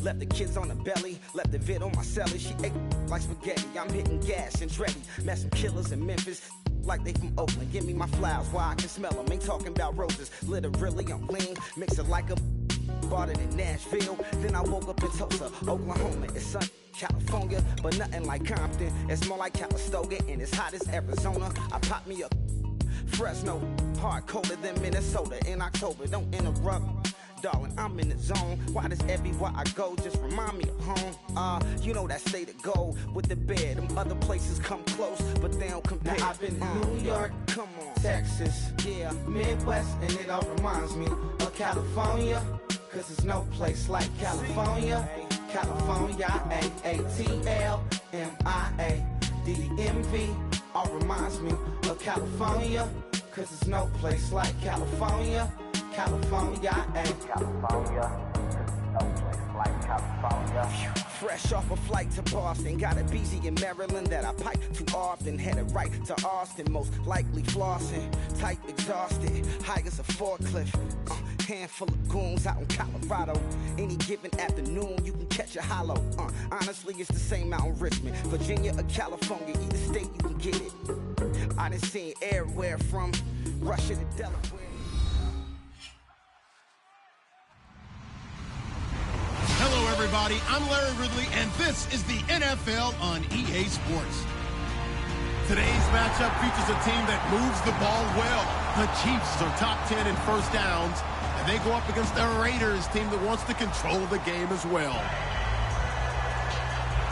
Left the kids on the belly, left the vid on my celly. She ate like spaghetti, I'm hitting gas and Dreddy. Met some killers in Memphis, like they from Oakland. Give me my flowers while I can smell them. Ain't talking about roses, literally I'm lean. Mix it like a bought it in Nashville. Then I woke up in Tulsa, Oklahoma. It's sunny, California, but nothing like Compton. It's more like Calistoga and it's hot as Arizona. I pop me a Fresno, hard colder than Minnesota in October. Don't interrupt, darling, I'm in the zone. Why does everywhere I go just remind me of home? You know that state of gold with the bed. Them other places come close, but they don't compare. Now I've been to New York, come on, Texas, yeah, Midwest, and it all reminds me of California. Cause there's no place like California. California, A-A-T-L-M-I-A-D-M-V. All reminds me of California. Cause there's no place like California. California, California. No place like California. Fresh off a flight to Boston, got a BZ in Maryland that I pipe too often. Headed right to Austin, most likely flossing. Tight, exhausted, high as a forklift. Handful of goons out in Colorado. Any given afternoon, you can catch a hollow. Honestly, it's the same out in Richmond, Virginia or California. Either state, you can get it. I done seen everywhere from Russia to Delaware. Hello, everybody. I'm Larry Ridley, and this is the NFL on EA Sports. Today's matchup features a team that moves the ball well. The Chiefs are top 10 in first downs, and they go up against the Raiders team that wants to control the game as well.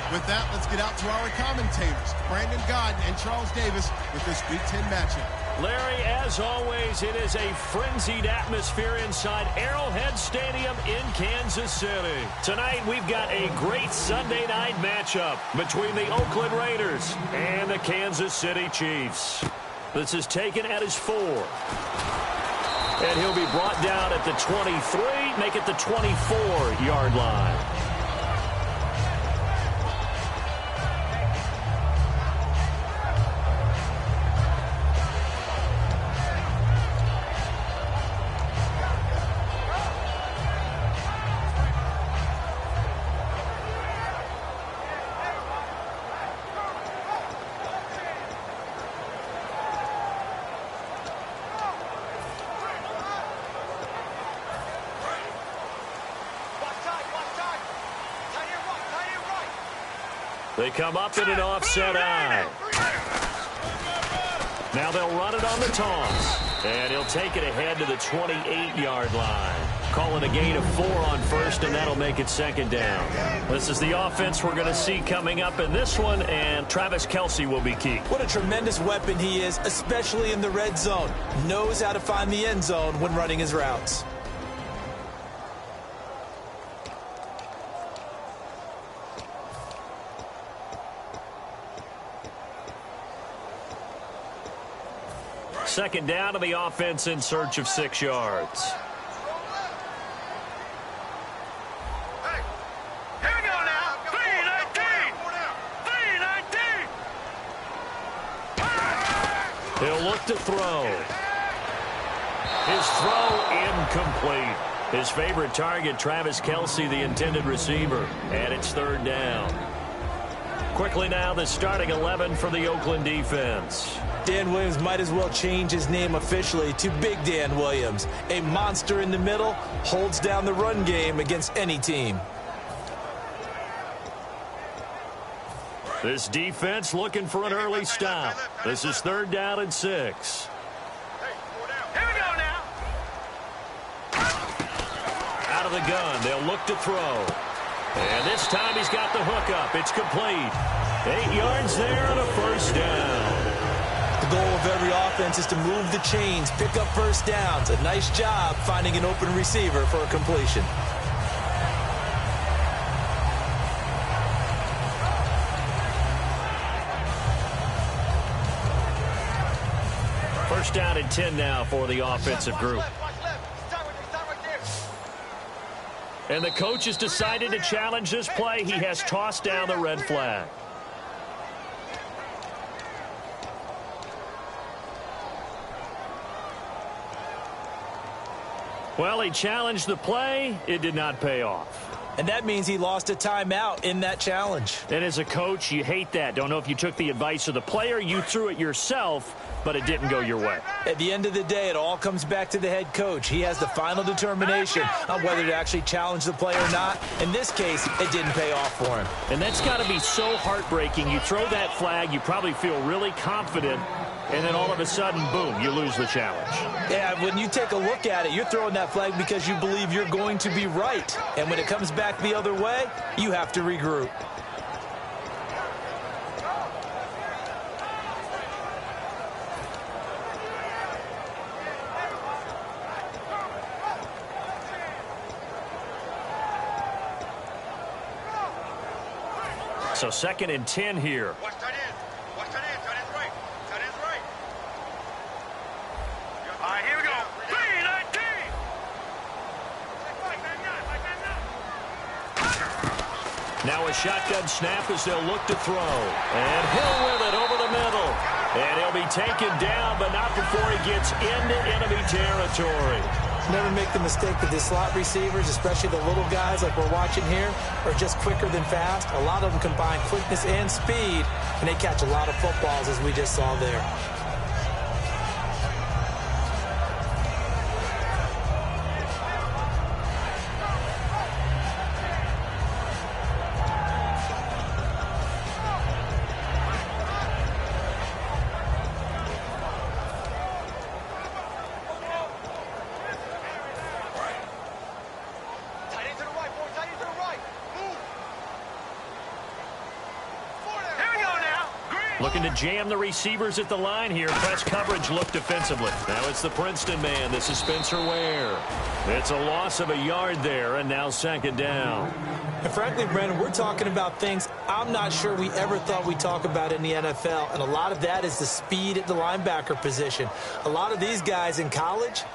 With that, let's get out to our commentators, Brandon Godden and Charles Davis, with this Week 10 matchup. Larry, as always, it is a frenzied atmosphere inside Arrowhead Stadium in Kansas City. Tonight, we've got a great Sunday night matchup between the Oakland Raiders and the Kansas City Chiefs. This is taken at his 4. And he'll be brought down at the 23, make it the 24-yard line. They come up in an offset eye. Now they'll run it on the toss. And he'll take it ahead to the 28-yard line. Calling a gain of 4 on first, and that'll make it second down. This is the offense we're going to see coming up in this one, and Travis Kelce will be key. What a tremendous weapon he is, especially in the red zone. Knows how to find the end zone when running his routes. Second down to the offense in search of 6 yards. Hey, here we go now. 3-19. He'll look to throw. His throw incomplete. His favorite target, Travis Kelce, the intended receiver. And it's third down. Quickly now, the starting 11 for the Oakland defense. Dan Williams might as well change his name officially to Big Dan Williams. A monster in the middle, holds down the run game against any team. This defense looking for an early stop. This is third down and 6. Here we go now. Out of the gun, they'll look to throw. And this time he's got the hook up. It's complete. 8 yards there and a first down. The goal of every offense is to move the chains, pick up first downs. A nice job finding an open receiver for a completion. First down and 10 now for the offensive group. And the coach has decided to challenge this play. He has tossed down the red flag. Well, he challenged the play. It did not pay off. And that means he lost a timeout in that challenge. And as a coach, you hate that. Don't know if you took the advice of the player, you threw it yourself, but it didn't go your way. At the end of the day, it all comes back to the head coach. He has the final determination on whether to actually challenge the play or not. In this case, it didn't pay off for him. And that's got to be so heartbreaking. You throw that flag, you probably feel really confident, and then all of a sudden, boom, you lose the challenge. Yeah, when you take a look at it, you're throwing that flag because you believe you're going to be right. And when it comes back the other way, you have to regroup. So 2nd and 10 here. Watch tight end. Watch tight end. Tight end's right. Tight end's right. All right, here we go. 3-19. Now a shotgun snap as they'll look to throw. And Hill with it over the middle. And he'll be taken down, but not before he gets into enemy territory. Never make the mistake that the slot receivers, especially the little guys like we're watching here, are just quicker than fast. A lot of them combine quickness and speed, and they catch a lot of footballs, as we just saw there. Looking to jam the receivers at the line here. Press coverage look defensively. Now it's the Princeton man. This is Spencer Ware. It's a loss of a yard there, and now 2nd down. And frankly, Brandon, we're talking about things I'm not sure we ever thought we'd talk about in the NFL, and a lot of that is the speed at the linebacker position. A lot of these guys in college,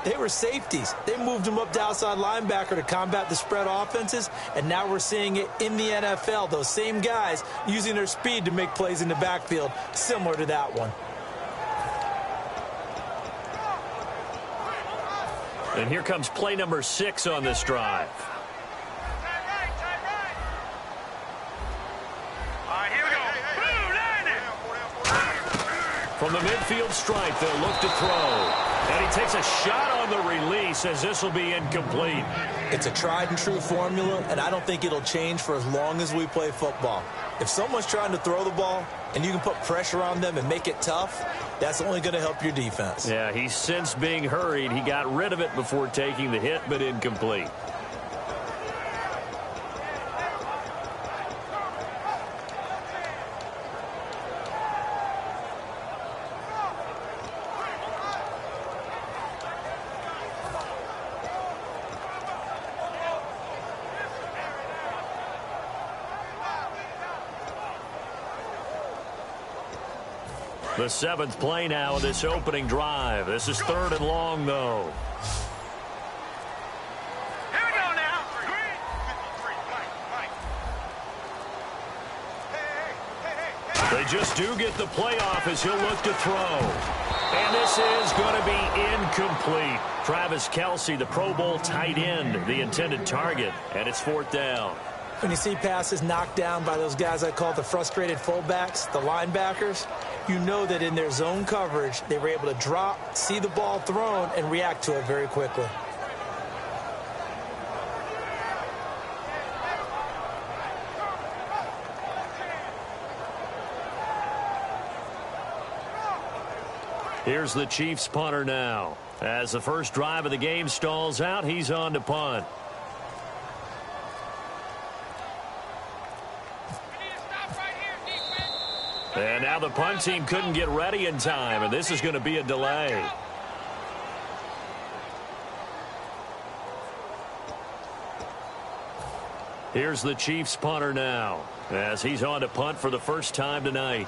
they were safeties. They moved them up to outside linebacker to combat the spread offenses, and now we're seeing it in the NFL. Those same guys using their speed to make plays in the backfield, similar to that one. And here comes play number 6 on this drive. From the midfield stripe, they'll look to throw. And he takes a shot on the release as this will be incomplete. It's a tried-and-true formula, and I don't think it'll change for as long as we play football. If someone's trying to throw the ball and you can put pressure on them and make it tough, that's only going to help your defense. Yeah, he's since being hurried. He got rid of it before taking the hit, but incomplete. The 7th play now of this opening drive. This is 3rd and long, though. Here we go now. They just do get the playoff as he'll look to throw. And this is going to be incomplete. Travis Kelce, the Pro Bowl tight end, the intended target, and it's 4th down. When you see passes knocked down by those guys I call the frustrated fullbacks, the linebackers, you know that in their zone coverage, they were able to drop, see the ball thrown, and react to it very quickly. Here's the Chiefs punter now. As the first drive of the game stalls out, he's on to punt. And now the punt team couldn't get ready in time, and this is going to be a delay. Here's the Chiefs punter now, as he's on to punt for the first time tonight.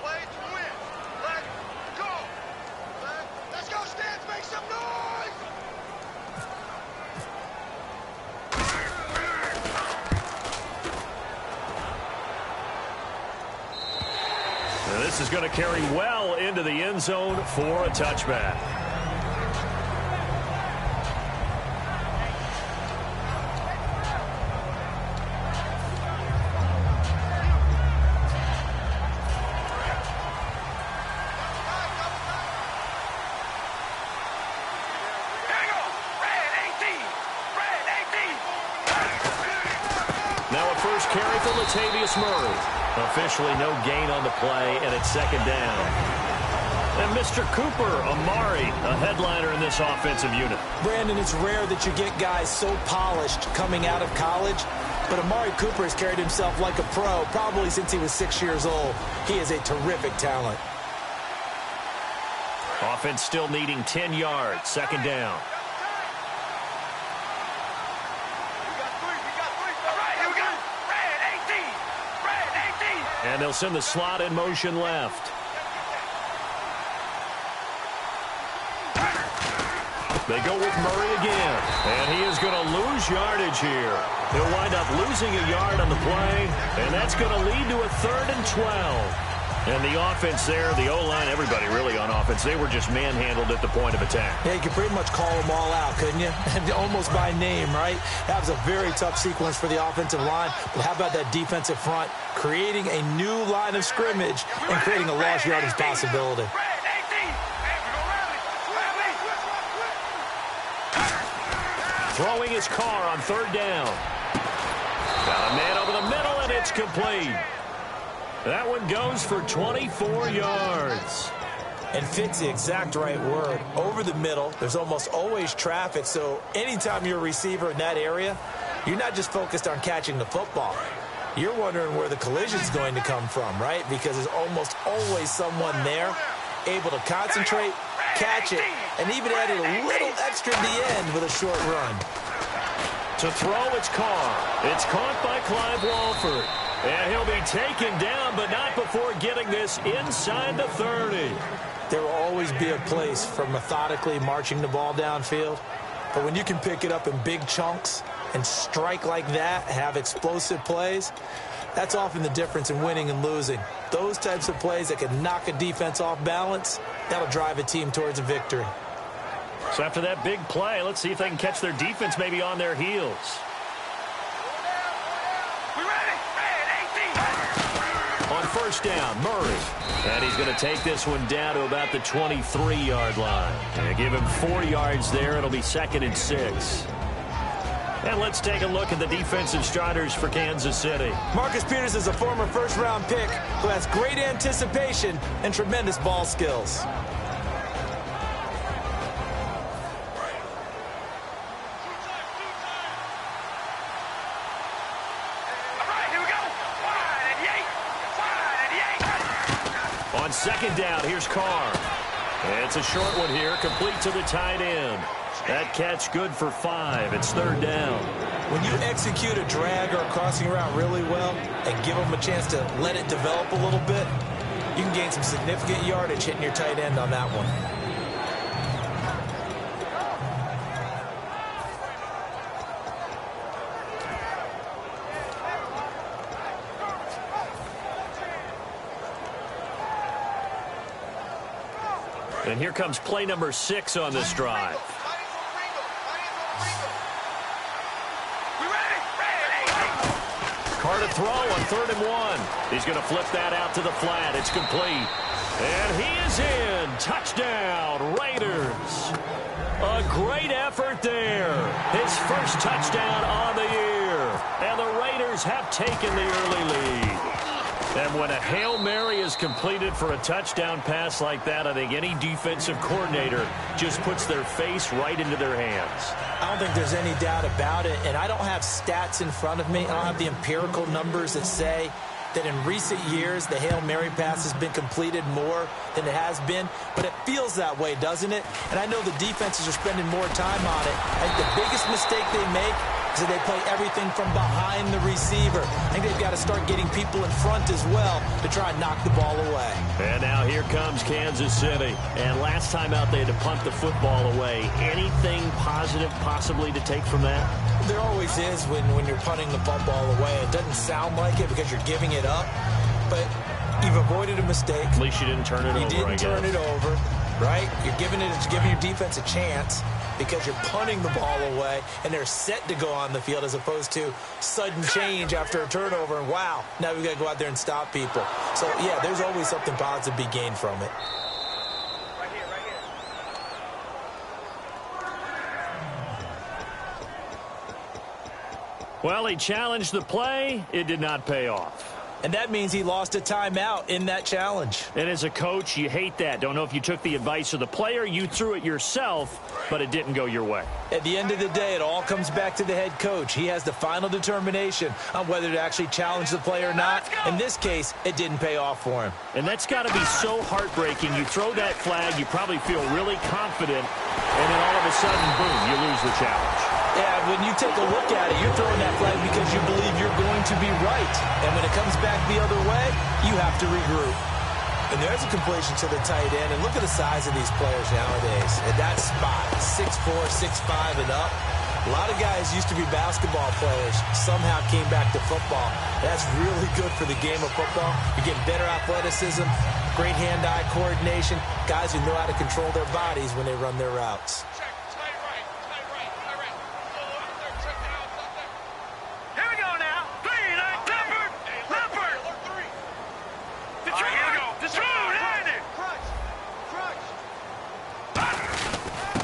Let's go, Stans, make some noise! And this is going to carry well into the end zone for a touchback. carry for Latavius Murray. Officially no gain on the play, and it's second down. And Mr. Cooper, Amari, a headliner in this offensive unit. Brandon, it's rare that you get guys so polished coming out of college, but Amari Cooper has carried himself like a pro probably since he was 6 years old. He is a terrific talent. Offense still needing 10 yards, second down. And they'll send the slot in motion left. They go with Murray again, and he is going to lose yardage here. He'll wind up losing a yard on the play, and that's going to lead to a 3rd and 12. And the offense there, the O-line, everybody really on offense, they were just manhandled at the point of attack. Yeah, you could pretty much call them all out, couldn't you? Almost by name, right? That was a very tough sequence for the offensive line. But how about that defensive front creating a new line of scrimmage and creating a lost yardage possibility? Throwing his car on 3rd down. Got a man over the middle, and it's complete. That one goes for 24 yards. And fits the exact right word. Over the middle, there's almost always traffic, so anytime you're a receiver in that area, you're not just focused on catching the football. You're wondering where the collision's going to come from, right? Because there's almost always someone there able to concentrate, catch it, and even added a little extra at the end with a short run. To throw, it's Carr. It's caught by Clive Walford. And he'll be taken down, but not before getting this inside the 30. There will always be a place for methodically marching the ball downfield. But when you can pick it up in big chunks and strike like that, have explosive plays, that's often the difference in winning and losing. Those types of plays that can knock a defense off balance, that'll drive a team towards a victory. So after that big play, let's see if they can catch their defense maybe on their heels. On 1st down, Murray. And he's going to take this one down to about the 23-yard line. And give him 4 yards there. It'll be 2nd and 6. And let's take a look at the defensive starters for Kansas City. Marcus Peters is a former first-round pick who has great anticipation and tremendous ball skills. On 2nd down, here's Carr. It's a short one here, complete to the tight end. That catch good for 5. It's 3rd down. When you execute a drag or a crossing route really well and give them a chance to let it develop a little bit, you can gain some significant yardage hitting your tight end on that one. And here comes play number 6 on this drive. Carr to throw on 3rd and 1. He's going to flip that out to the flat. It's complete. And he is in. Touchdown, Raiders. A great effort there. His first touchdown on the year. And the Raiders have taken the early lead. And when a Hail Mary is completed for a touchdown pass like that, I think any defensive coordinator just puts their face right into their hands. I don't think there's any doubt about it, and I don't have stats in front of me. I don't have the empirical numbers that say that in recent years the Hail Mary pass has been completed more than it has been, but it feels that way, doesn't it? And I know the defenses are spending more time on it. I think the biggest mistake they make is that they play everything from behind the receiver. I think they've got to start getting people in front as well to try and knock the ball away. And now here comes Kansas City. And last time out they had to punt the football away. Anything positive possibly to take from that? There always is when you're punting the football away. It doesn't sound like it because you're giving it up, but you've avoided a mistake. At least you didn't turn it over, You didn't turn it over, right? You're giving your defense a chance because you're punting the ball away, and they're set to go on the field as opposed to sudden change after a turnover, and wow, now we've got to go out there and stop people. So, yeah, there's always something positive to be gained from it. Well, he challenged the play. It did not pay off. And that means he lost a timeout in that challenge. And as a coach, you hate that. Don't know if you took the advice of the player, you threw it yourself, but it didn't go your way. At the end of the day, it all comes back to the head coach. He has the final determination on whether to actually challenge the play or not. In this case, it didn't pay off for him. And that's got to be so heartbreaking. You throw that flag, you probably feel really confident, and then all of a sudden, boom, you lose the challenge. Yeah, when you take a look at it, you're throwing that flag because you believe you're going to be right. And when it comes back the other way, you have to regroup. And there's a completion to the tight end. And look at the size of these players nowadays. At that spot, 6'4", 6'5", and up. A lot of guys used to be basketball players, somehow came back to football. That's really good for the game of football. You're getting better athleticism, great hand-eye coordination, guys who know how to control their bodies when they run their routes.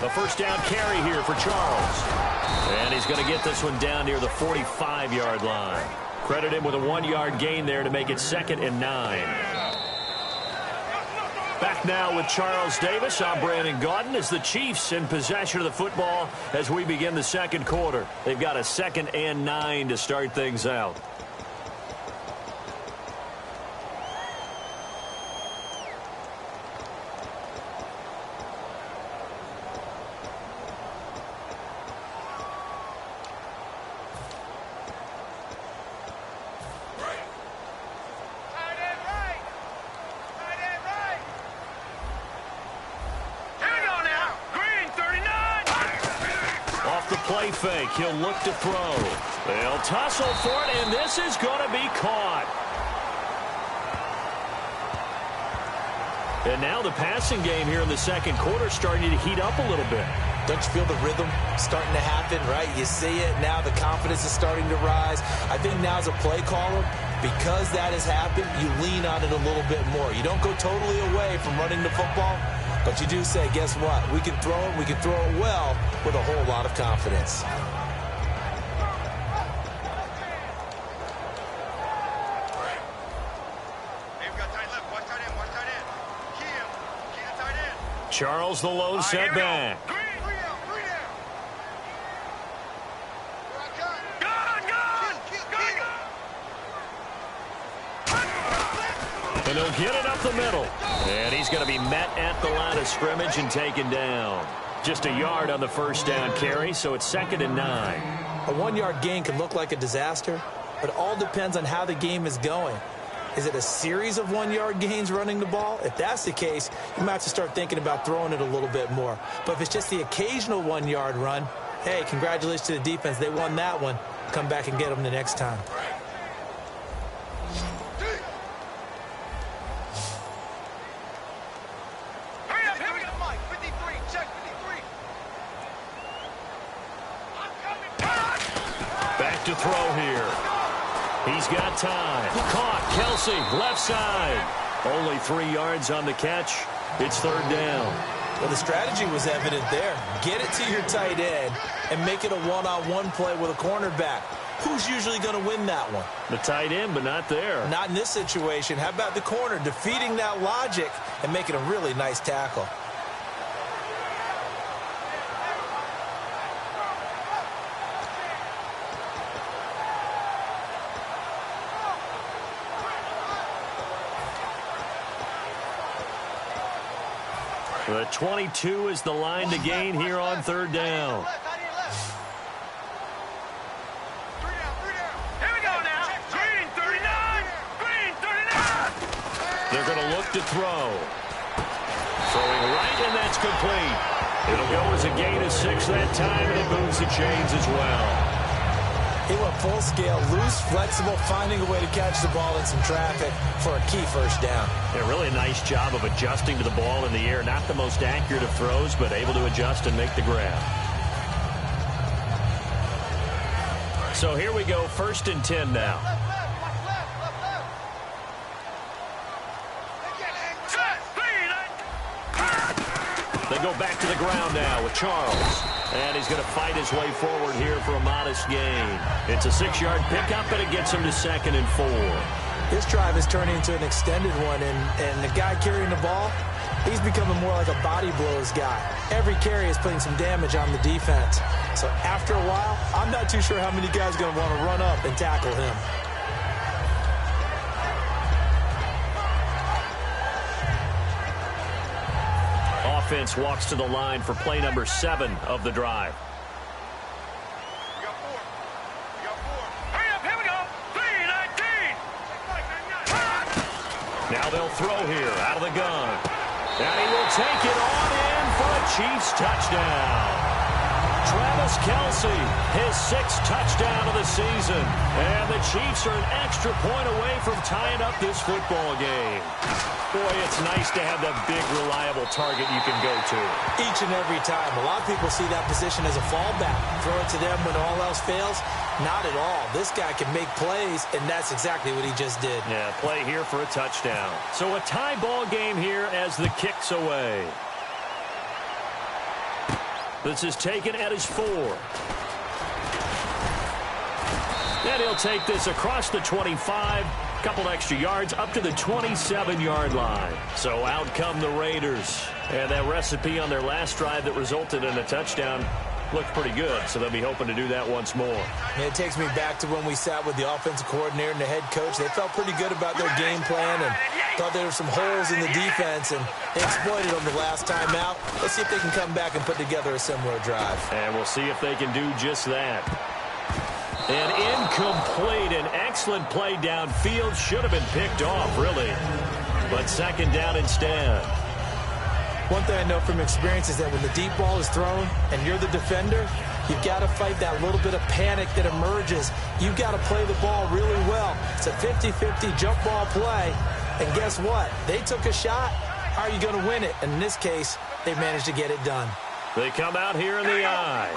A first down carry here for Charles. And he's going to get this one down near the 45-yard line. Credit him with a 1-yard gain there to make it 2nd and 9. Back now with Charles Davis. I'm Brandon Gaudin as the Chiefs in possession of the football as we begin the second quarter. They've got a 2nd and 9 to start things out. Play fake. He'll look to throw. They'll tussle for it, and this is going to be caught. And now the passing game here in the second quarter starting to heat up a little bit. Don't you feel the rhythm starting to happen, right? You see it. Now the confidence is starting to rise. I think now as a play caller, because that has happened, you lean on it a little bit more. You don't go totally away from running the football, but you do say, guess what? We can throw it. We can throw it well with a whole lot of confidence. Charles the lone setback. And he'll get it up the middle. And he's going to be met at the line of scrimmage and taken down. Just a yard on the first down carry, so it's 2nd and 9. A 1-yard gain can look like a disaster, but it all depends on how the game is going. Is it a series of 1-yard gains running the ball? If that's the case, you might have to start thinking about throwing it a little bit more. But if it's just the occasional 1-yard run, hey, congratulations to the defense. They won that one. Come back and get them the next time. Back to throw here. He's got time. Caught. Kelsey, left side. Only 3 yards on the catch. It's 3rd down. Well, the strategy was evident there. Get it to your tight end and make it a one-on-one play with a cornerback. Who's usually going to win that one? The tight end, but not there. Not in this situation. How about the corner defeating that logic and making a really nice tackle? The 22 is the line to gain here on 3rd down. Here we go now. Green 39. Green 39. They're going to look to throw. Throwing right, and that's complete. It'll go as a gain of 6 that time, and it moves the chains as well. He went full scale, loose, flexible, finding a way to catch the ball in some traffic for a key first down. Yeah, really a nice job of adjusting to the ball in the air. Not the most accurate of throws, but able to adjust and make the grab. So here we go, 1st and 10 now. They go back to the ground now with Charles. And he's going to fight his way forward here for a modest gain. It's a 6-yard pickup, and it gets him to 2nd and 4. This drive is turning into an extended one, and the guy carrying the ball, he's becoming more like a body blows guy. Every carry is putting some damage on the defense. So after a while, I'm not too sure how many guys are going to want to run up and tackle him. Offense walks to the line for play number 7 of the drive. We got 4. Hurry up, here we go. 3-19. Now they'll throw here out of the gun. And he will take it on in for a Chiefs touchdown. Travis Kelce, his 6th touchdown of the season. And the Chiefs are an extra point away from tying up this football game. Boy, it's nice to have that big, reliable target you can go to. Each and every time. A lot of people see that position as a fallback. Throw it to them when all else fails. Not at all. This guy can make plays, and that's exactly what he just did. Yeah, play here for a touchdown. So a tie ball game here as the kick's away. This is taken at his 4. And he'll take this across the 25. Couple extra yards up to the 27-yard line. So out come the Raiders. And that recipe on their last drive that resulted in a touchdown looked pretty good, so they'll be hoping to do that once more. And it takes me back to when we sat with the offensive coordinator and the head coach. They felt pretty good about their game plan and thought there were some holes in the defense, and they exploited them the last time out. Let's see if they can come back and put together a similar drive. And we'll see if they can do just that. An incomplete, an excellent play downfield. Should have been picked off, really. But 2nd down instead. One thing I know from experience is that when the deep ball is thrown and you're the defender, you've got to fight that little bit of panic that emerges. You've got to play the ball really well. It's a 50-50 jump ball play. And guess what? They took a shot. How are you going to win it? And in this case, they managed to get it done. They come out here in the eye.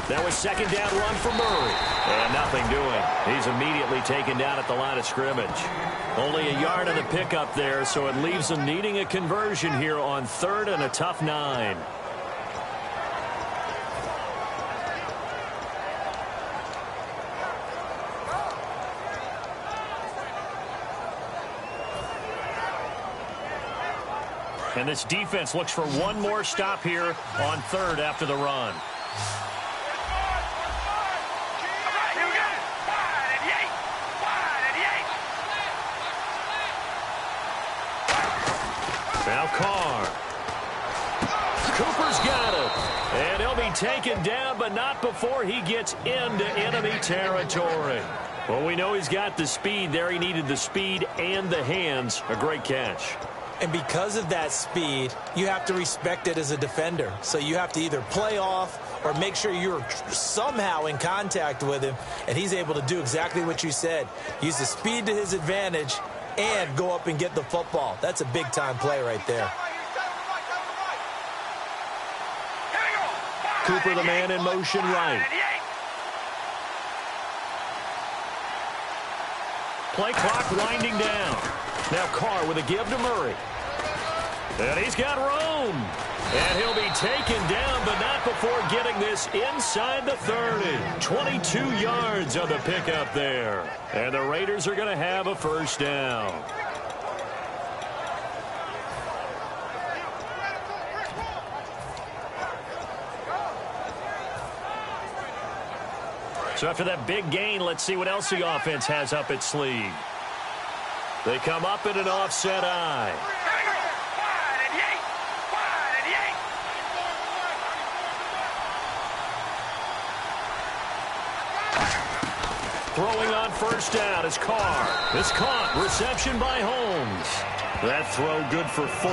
That was 2nd down run for Murray. And nothing doing. He's immediately taken down at the line of scrimmage. Only a yard on the pickup there, so it leaves them needing a conversion here on 3rd and a tough 9. And this defense looks for one more stop here on 3rd after the run. Now Carr. Cooper's got it. And he'll be taken down, but not before he gets into enemy territory. Well, we know he's got the speed there. He needed the speed and the hands. A great catch. And because of that speed, you have to respect it as a defender. So you have to either play off or make sure you're somehow in contact with him. And he's able to do exactly what you said. Use the speed to his advantage and go up and get the football. That's a big-time play right there. Cooper, the man in motion right. Play clock winding down. Now Carr with a give to Murray. And he's got room. And he'll be taken down, but not before getting this inside the 30. 22 yards on the pickup there. And the Raiders are going to have a 1st down. So after that big gain, let's see what else the offense has up its sleeve. They come up in an offset eye. Throwing on 1st down is Carr. It's caught. Reception by Holmes. That throw good for 4.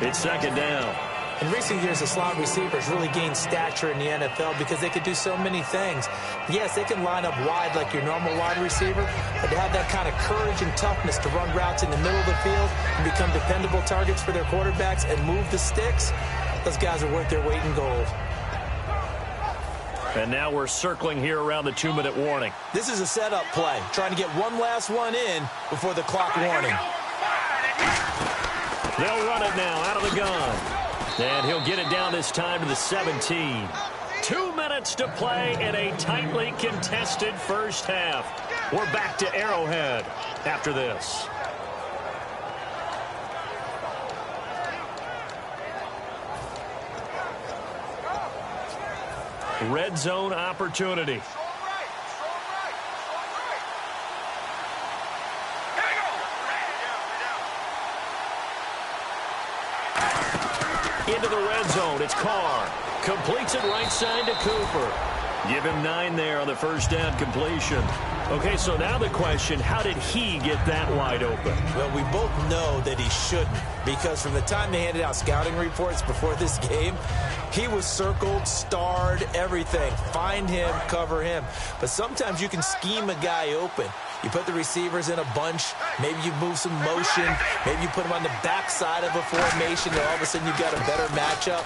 It's 2nd down. In recent years, the slot receivers really gained stature in the NFL because they could do so many things. Yes, they can line up wide like your normal wide receiver, but to have that kind of courage and toughness to run routes in the middle of the field and become dependable targets for their quarterbacks and move the sticks, those guys are worth their weight in gold. And now we're circling here around the 2-minute warning. This is a setup play, trying to get one last one in before the clock warning. They'll run it now out of the gun. And he'll get it down this time to the 17. 2 minutes to play in a tightly contested first half. We're back to Arrowhead after this. Red zone opportunity. Into the red zone, it's Carr. Completes it right side to Cooper. Give him 9 there on the first down completion. Okay, so now the question, how did he get that wide open? Well, we both know that he shouldn't, because from the time they handed out scouting reports before this game, he was circled, starred, everything. Find him, cover him. But sometimes you can scheme a guy open. You put the receivers in a bunch. Maybe you move some motion. Maybe you put them on the backside of a formation, and all of a sudden you've got a better matchup.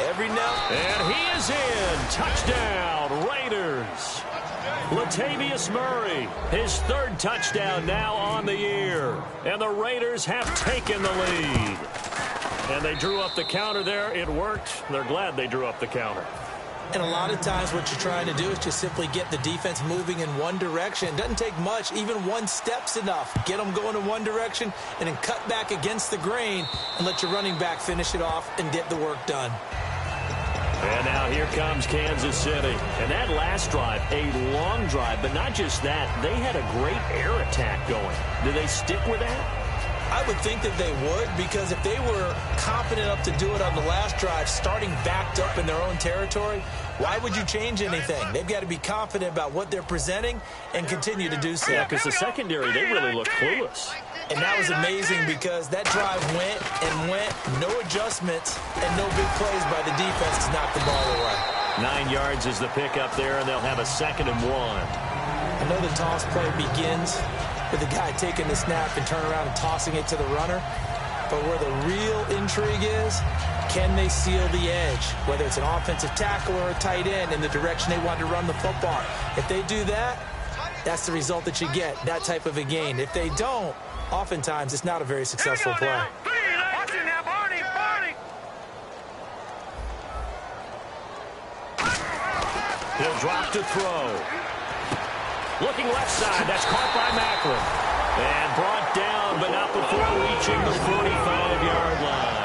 Every now. And he is in. Touchdown, Raiders. Latavius Murray, his 3rd touchdown now on the year. And the Raiders have taken the lead. And they drew up the counter there. It worked. They're glad they drew up the counter. And a lot of times what you're trying to do is just simply get the defense moving in one direction. It doesn't take much. Even 1 step's enough. Get them going in one direction and then cut back against the grain and let your running back finish it off and get the work done. And now here comes Kansas City. And that last drive, a long drive, but not just that. They had a great air attack going. Do they stick with that? I would think that they would, because if they were confident enough to do it on the last drive, starting backed up in their own territory, why would you change anything? They've got to be confident about what they're presenting and continue to do so. Yeah, because the secondary, they really looked clueless. And that was amazing, because that drive went and went, no adjustments, and no big plays by the defense to knock the ball away. 9 yards is the pickup there, and they'll have a 2nd and 1. I know the toss play begins with the guy taking the snap and turn around and tossing it to the runner. But where the real intrigue is, can they seal the edge? Whether it's an offensive tackle or a tight end in the direction they want to run the football. If they do that, that's the result that you get, that type of a gain. If they don't, oftentimes it's not a very successful play. He'll drop to throw. Looking left side, that's caught by Macklin. And brought down, but not before reaching the 45-yard line.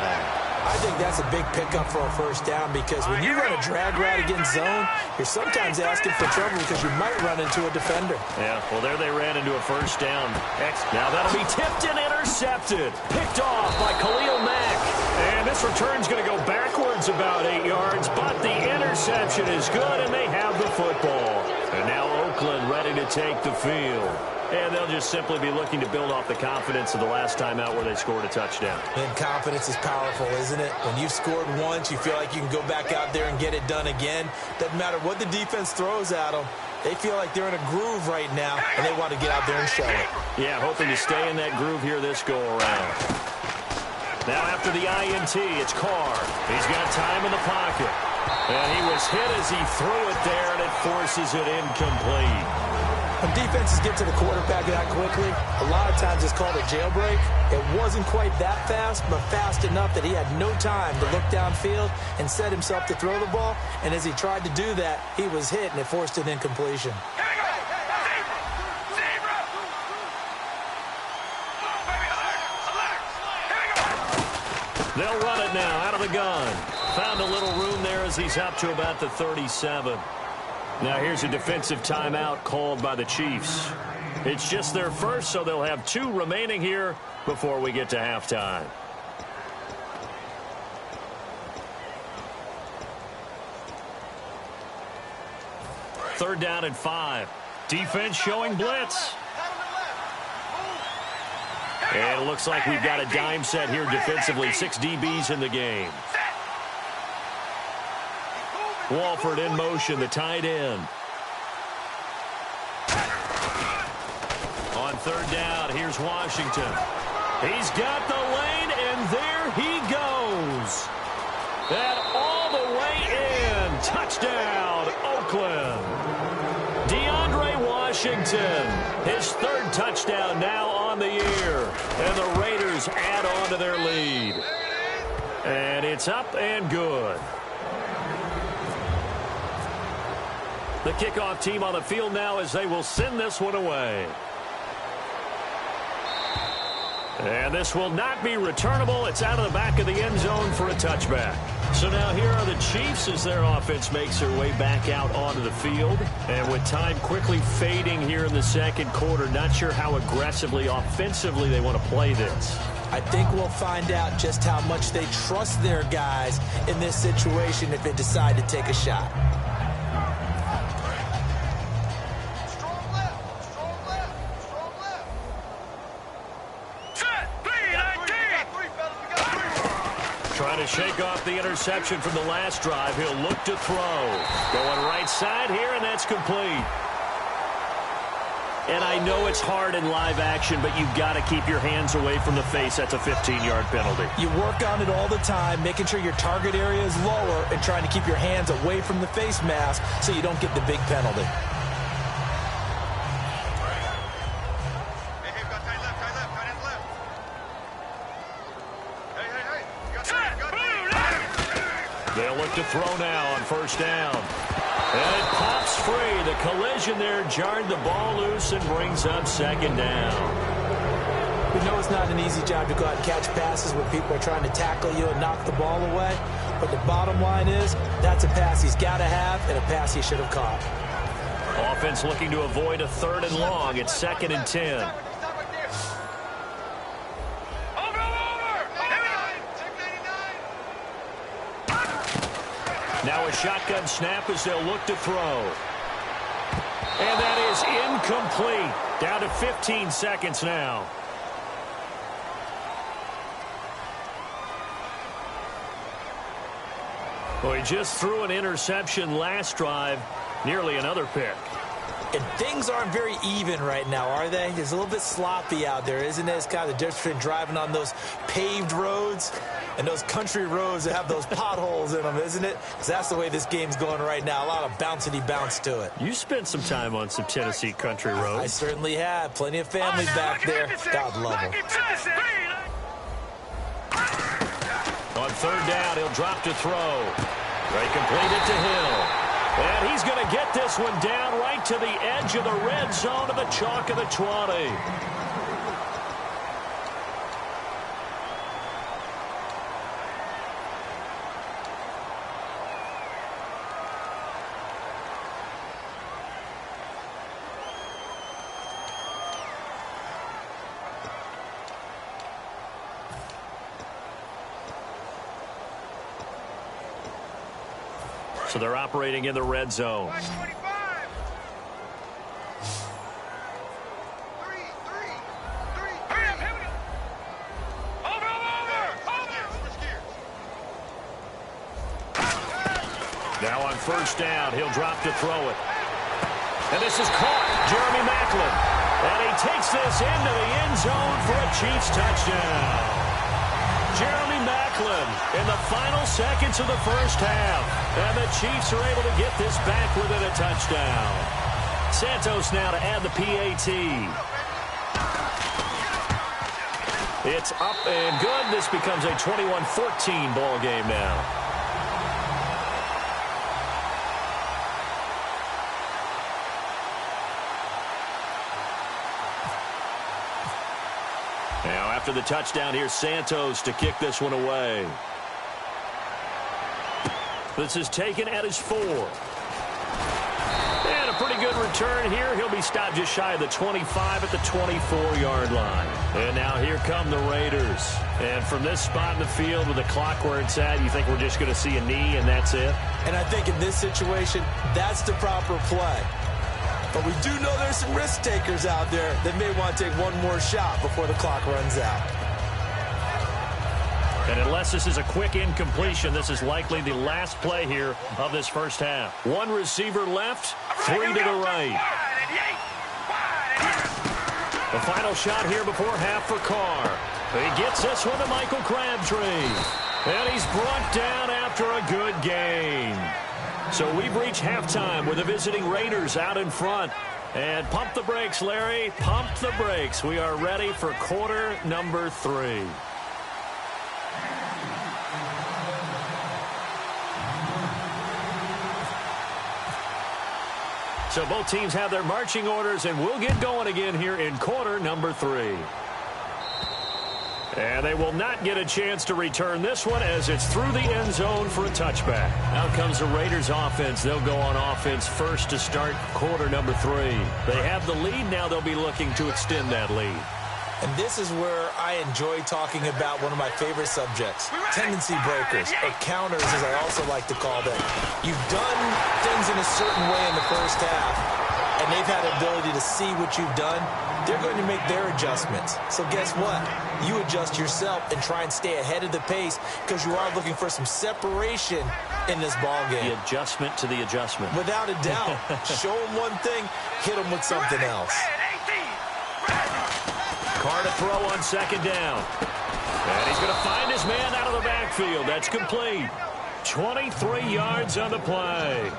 I think that's a big pickup for a first down, because when you run a drag route against zone, you're sometimes asking for trouble because you might run into a defender. Yeah, well, there they ran into a first down. Now that'll be tipped and intercepted. Picked off by Khalil Mack. And this return's going to go backwards about 8 yards, but the interception is good, and they have the football. And now Oakland ready to take the field. And they'll just simply be looking to build off the confidence of the last time out where they scored a touchdown. And confidence is powerful, isn't it? When you've scored once, you feel like you can go back out there and get it done again. Doesn't matter what the defense throws at them. They feel like they're in a groove right now, and they want to get out there and show it. Yeah, hoping to stay in that groove here this go-around. Now after the INT, it's Carr. He's got time in the pocket. And he was hit as he threw it there, and it forces it incomplete. When defenses get to the quarterback that quickly, a lot of times it's called a jailbreak. It wasn't quite that fast, but fast enough that he had no time to look downfield and set himself to throw the ball. And as he tried to do that, he was hit, and it forced an incompletion. They'll run it now out of the gun. Found a little room there as he's up to about the 37. Now here's a defensive timeout called by the Chiefs. It's just their first, so they'll have 2 remaining here before we get to halftime. Third down and 5. Defense showing blitz. And it looks like we've got a dime set here defensively. 6 DBs in the game. Walford in motion, the tight end. On third down, here's Washington. He's got the lane, and there he goes. And all the way in. Touchdown, Oakland. DeAndre Washington, his 3rd touchdown now on the year. And the Raiders add on to their lead. And it's up and good. The kickoff team on the field now as they will send this one away. And this will not be returnable. It's out of the back of the end zone for a touchback. So now here are the Chiefs as their offense makes their way back out onto the field. And with time quickly fading here in the second quarter, not sure how aggressively, offensively they want to play this. I think we'll find out just how much they trust their guys in this situation if they decide to take a shot. Trying to shake off the interception from the last drive. He'll look to throw. Going right side here, and that's complete. And I know it's hard in live action, but you've got to keep your hands away from the face. That's a 15-yard penalty. You work on it all the time, making sure your target area is lower and trying to keep your hands away from the face mask so you don't get the big penalty. They'll look to throw now on first down. And it pops free. The collision there jarred the ball loose and brings up second down. We know it's not an easy job to go out and catch passes when people are trying to tackle you and knock the ball away. But the bottom line is that's a pass he's got to have and a pass he should have caught. Offense looking to avoid a 3rd and long. It's 2nd and 10. Now a shotgun snap as they'll look to throw. And that is incomplete. Down to 15 seconds now. Well, he just threw an interception last drive. Nearly another pick. And things aren't very even right now, are they? It's a little bit sloppy out there, isn't it? It's kind of the difference between driving on those paved roads and those country roads that have those potholes in them, isn't it? Because that's the way this game's going right now. A lot of bouncy bounce to it. You spent some time on some Tennessee country roads. I certainly have. Plenty of family back there. God love them. On 3rd down, he'll drop to throw. They complete it to Hill. And he's going to get this one down right to the edge of the red zone of the chalk of the 20. So they're operating in the red zone. Now on first down, he'll drop to throw it. And this is caught. Jeremy Maclin. And he takes this into the end zone for a Chiefs touchdown. Jeremy Maclin in the final seconds of the first half. And the Chiefs are able to get this back within a touchdown. Santos now to add the PAT. It's up and good. This becomes a 21-14 ball game now. Now after the touchdown, here's Santos to kick this one away. This is taken at his 4. And a pretty good return here. He'll be stopped just shy of the 25 at the 24-yard line. And now here come the Raiders. And from this spot in the field with the clock where it's at, you think we're just going to see a knee and that's it? And I think in this situation, that's the proper play. But we do know there's some risk takers out there that may want to take one more shot before the clock runs out. And unless this is a quick incompletion, this is likely the last play here of this first half. One receiver left, 3 to the right. The final shot here before half for Carr. He gets this one to Michael Crabtree. And he's brought down after a good game. So we've reached halftime with the visiting Raiders out in front. And pump the brakes, Larry. Pump the brakes. We are ready for quarter number 3. So both teams have their marching orders, and we'll get going again here in quarter number 3. And they will not get a chance to return this one as it's through the end zone for a touchback. Out comes the Raiders offense. They'll go on offense first to start quarter number 3. They have the lead. Now they'll be looking to extend that lead. And this is where I enjoy talking about one of my favorite subjects, tendency breakers, or counters as I also like to call them. You've done things in a certain way in the first half, and they've had the ability to see what you've done. They're going to make their adjustments. So guess what? You adjust yourself and try and stay ahead of the pace because you are looking for some separation in this ball game. The adjustment to the adjustment. Without a doubt. Show them one thing, hit them with something else. Carr to throw on second down. And he's going to find his man out of the backfield. That's complete. 23 yards on the play.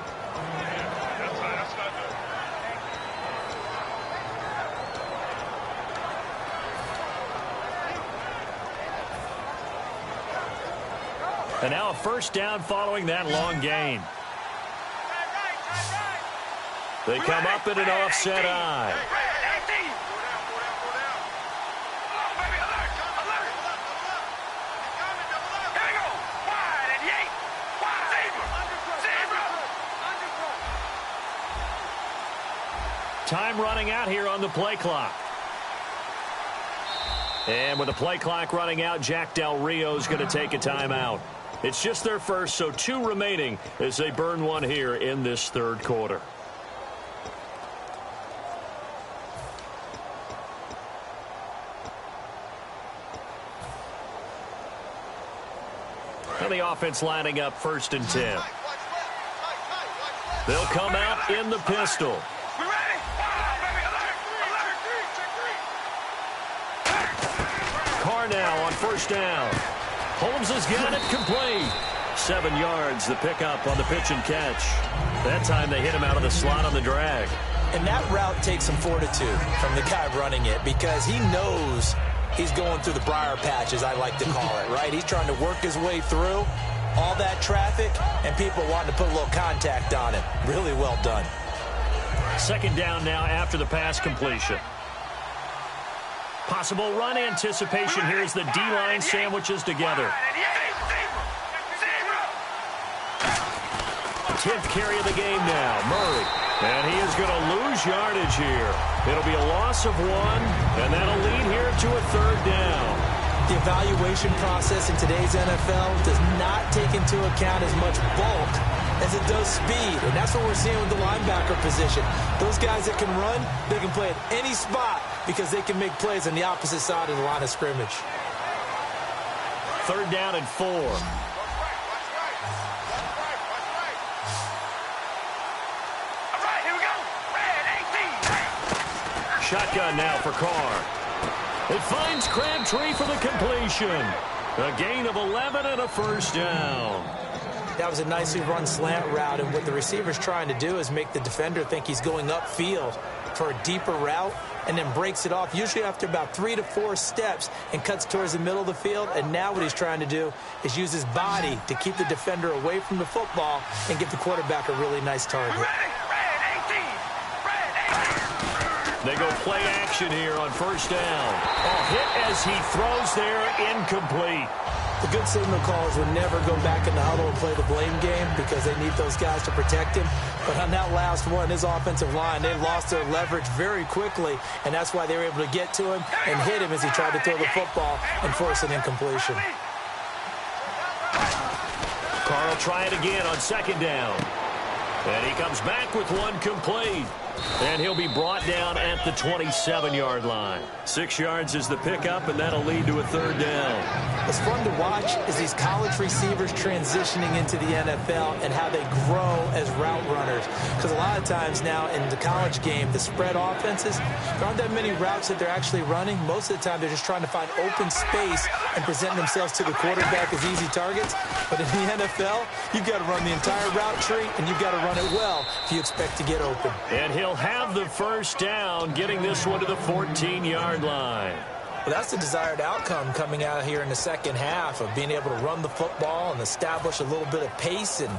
And now a first down following that long gain. They come up in an offset eye. Time running out here on the play clock. And with the play clock running out, Jack Del Rio's going to take a timeout. It's just their first, so 2 remaining as they burn one here in this third quarter. And the offense lining up 1st and 10. They'll come out in the pistol. Carr now on first down. Holmes has got it complete. 7 yards, the pickup on the pitch and catch. That time they hit him out of the slot on the drag. And that route takes some fortitude from the guy running it because he knows he's going through the briar patch, as I like to call it, right? He's trying to work his way through all that traffic and people wanting to put a little contact on it. Really well done. Second down now after the pass completion. Possible run anticipation here as the D-line sandwiches together. 10th carry of the game now, Murray. And he is going to lose yardage here. It'll be a loss of 1, and that'll lead here to a 3rd down. The evaluation process in today's NFL does not take into account as much bulk as it does speed, and that's what we're seeing with the linebacker position. Those guys that can run, they can play at any spot because they can make plays on the opposite side of the line of scrimmage. 3rd down and 4. Shotgun now for Carr. It finds Crabtree for the completion. A gain of 11 and a 1st down. That was a nicely run slant route, and what the receiver's trying to do is make the defender think he's going upfield for a deeper route and then breaks it off, usually after about 3 to 4 steps, and cuts towards the middle of the field. And now what he's trying to do is use his body to keep the defender away from the football and give the quarterback a really nice target. They go play action here on 1st down. Hit as he throws there, incomplete. The good signal callers would never go back in the huddle and play the blame game because they need those guys to protect him. But on that last one, his offensive line, they lost their leverage very quickly, and that's why they were able to get to him and hit him as he tried to throw the football and force an incompletion. Carr will try it again on 2nd down. And he comes back with one complete. And he'll be brought down at the 27-yard line. 6 yards is the pickup, and that'll lead to a 3rd down. What's fun to watch is these college receivers transitioning into the NFL and how they grow as route runners. Because a lot of times now in the college game, the spread offenses, there aren't that many routes that they're actually running. Most of the time, they're just trying to find open space and present themselves to the quarterback as easy targets. But in the NFL, you've got to run the entire route tree, and you've got to run it well if you expect to get open. And he'll have the 1st down, getting this one to the 14-yard line. Well, that's the desired outcome coming out here in the second half of being able to run the football and establish a little bit of pace and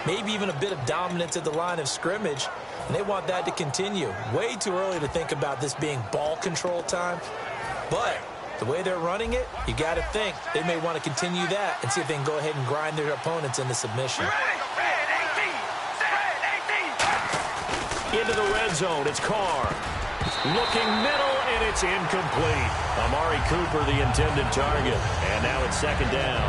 maybe even a bit of dominance at the line of scrimmage, and they want that to continue. Way too early to think about this being ball control time, but the way they're running it, you got to think they may want to continue that and see if they can go ahead and grind their opponents into submission. Into the red zone, it's Carr. Looking middle, and it's incomplete. Amari Cooper, the intended target. And now it's second down.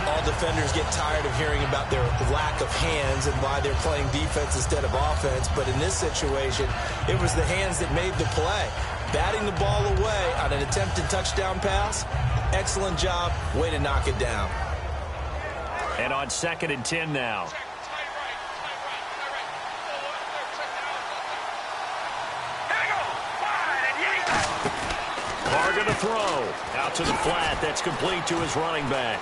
All defenders get tired of hearing about their lack of hands and why they're playing defense instead of offense. But in this situation, it was the hands that made the play. Batting the ball away on an attempted touchdown pass. Excellent job. Way to knock it down. And on 2nd and 10 now. Carr going to throw. Out to the flat. That's complete to his running back.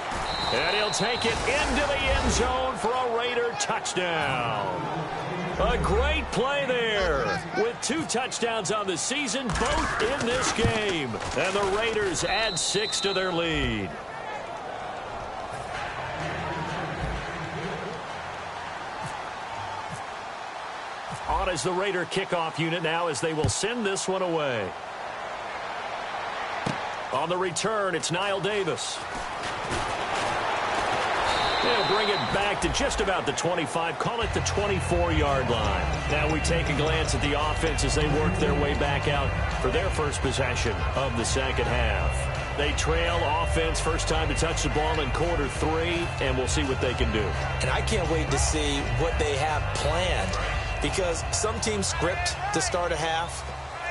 And he'll take it into the end zone for a Raider touchdown. A great play there. With 2 touchdowns on the season, both in this game. And the Raiders add 6 to their lead. On as the Raider kickoff unit now as they will send this one away. On the return, it's Niall Davis. They'll bring it back to just about the 25, call it the 24-yard line. Now we take a glance at the offense as they work their way back out for their first possession of the second half. They trail offense, first time to touch the ball in quarter 3, and we'll see what they can do. And I can't wait to see what they have planned, because some teams script to start a half.